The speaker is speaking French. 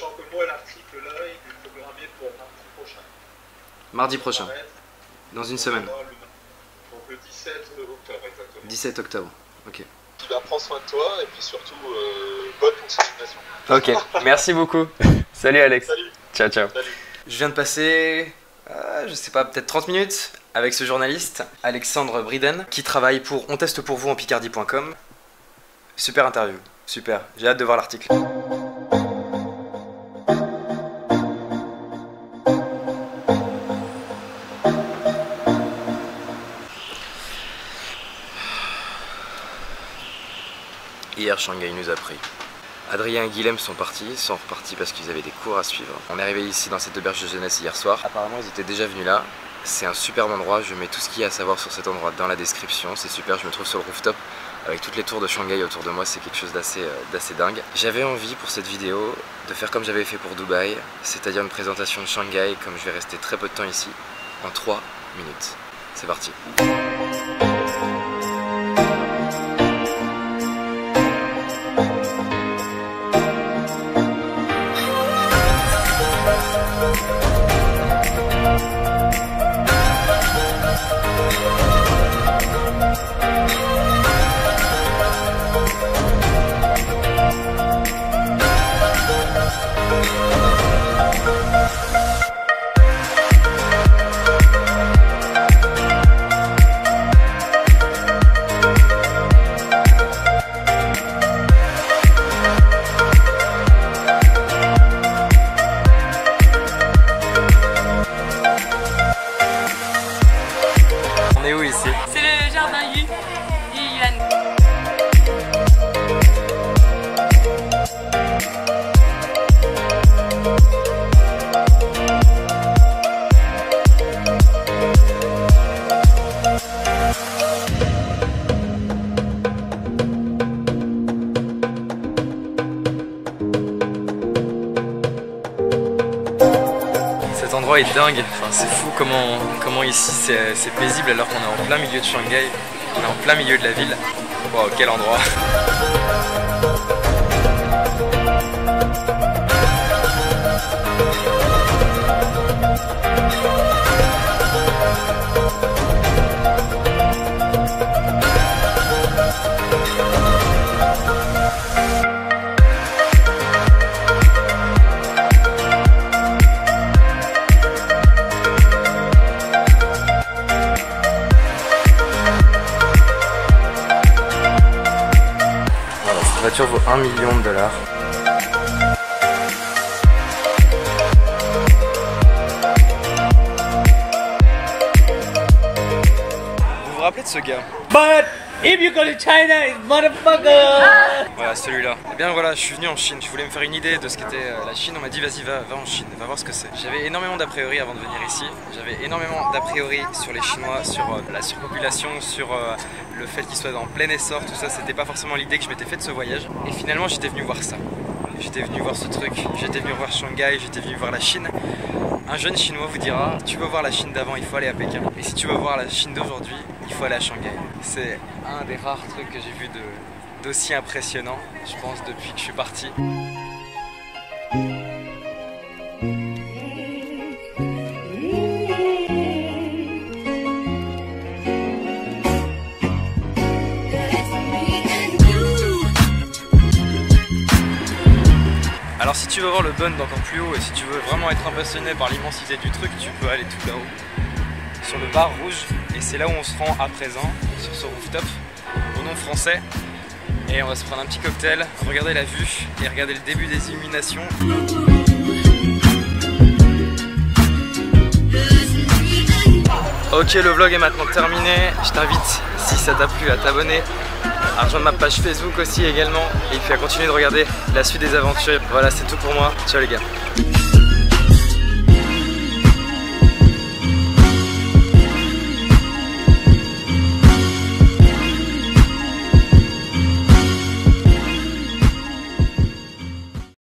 sachant que moi l'article là il est programmé pour mardi prochain. Mardi prochain, dans une semaine. Donc le 17 octobre exactement. 17 octobre, ok. Tu vas prendre soin de toi et puis surtout bonne continuation. Ok, merci beaucoup. Salut Alex. Salut. Ciao, ciao. Salut. Je viens de passer, je sais pas, peut-être 30 minutes avec ce journaliste, Alexandre Briden, qui travaille pour On Teste Pour Vous en Picardie.com. Super interview, super, j'ai hâte de voir l'article. Hier, Shanghai nous a pris. Adrien et Guilhem sont repartis parce qu'ils avaient des cours à suivre. On est arrivé ici dans cette auberge de jeunesse hier soir. Apparemment, ils étaient déjà venus là. C'est un superbe endroit, je mets tout ce qu'il y a à savoir sur cet endroit dans la description. C'est super, je me trouve sur le rooftop avec toutes les tours de Shanghai autour de moi, c'est quelque chose d'assez dingue. J'avais envie pour cette vidéo de faire comme j'avais fait pour Dubaï, c'est-à-dire une présentation de Shanghai, comme je vais rester très peu de temps ici, en 3 minutes. C'est parti. On est où ici? C'est le jardin Yuan. Cet endroit est dingue, enfin, c'est fou comment ici c'est paisible alors qu'on est en plein milieu de Shanghai, on est en plein milieu de la ville. Wow, quel endroit! Cette voiture vaut $1 million. Vous vous rappelez de ce gars? But if you go to China, it's motherfucker! Voilà, celui-là. Et bien voilà, je suis venu en Chine. Je voulais me faire une idée de ce qu'était la Chine. On m'a dit vas-y, va en Chine, va voir ce que c'est. J'avais énormément d'a priori avant de venir ici. J'avais énormément d'a priori sur les Chinois, sur la surpopulation, sur le fait qu'ils soient en plein essor, tout ça. C'était pas forcément l'idée que je m'étais fait de ce voyage. Et finalement, j'étais venu voir ça. J'étais venu voir ce truc. J'étais venu voir Shanghai, j'étais venu voir la Chine. Un jeune Chinois vous dira, tu veux voir la Chine d'avant, il faut aller à Pékin. Et si tu veux voir la Chine d'aujourd'hui, il faut aller à Shanghai. C'est un des rares trucs que j'ai vu d'aussi impressionnant, je pense, depuis que je suis parti. Alors si tu veux voir le bund d'encore plus haut et si tu veux vraiment être impressionné par l'immensité du truc, tu peux aller tout là-haut, sur le bar rouge, et c'est là où on se rend à présent, sur ce rooftop, au nom français. Et on va se prendre un petit cocktail, regarder la vue et regarder le début des illuminations. Ok, le vlog est maintenant terminé. Je t'invite, si ça t'a plu, à t'abonner, à rejoindre ma page Facebook aussi également, et puis à continuer de regarder la suite des aventures. Voilà, c'est tout pour moi. Ciao les gars.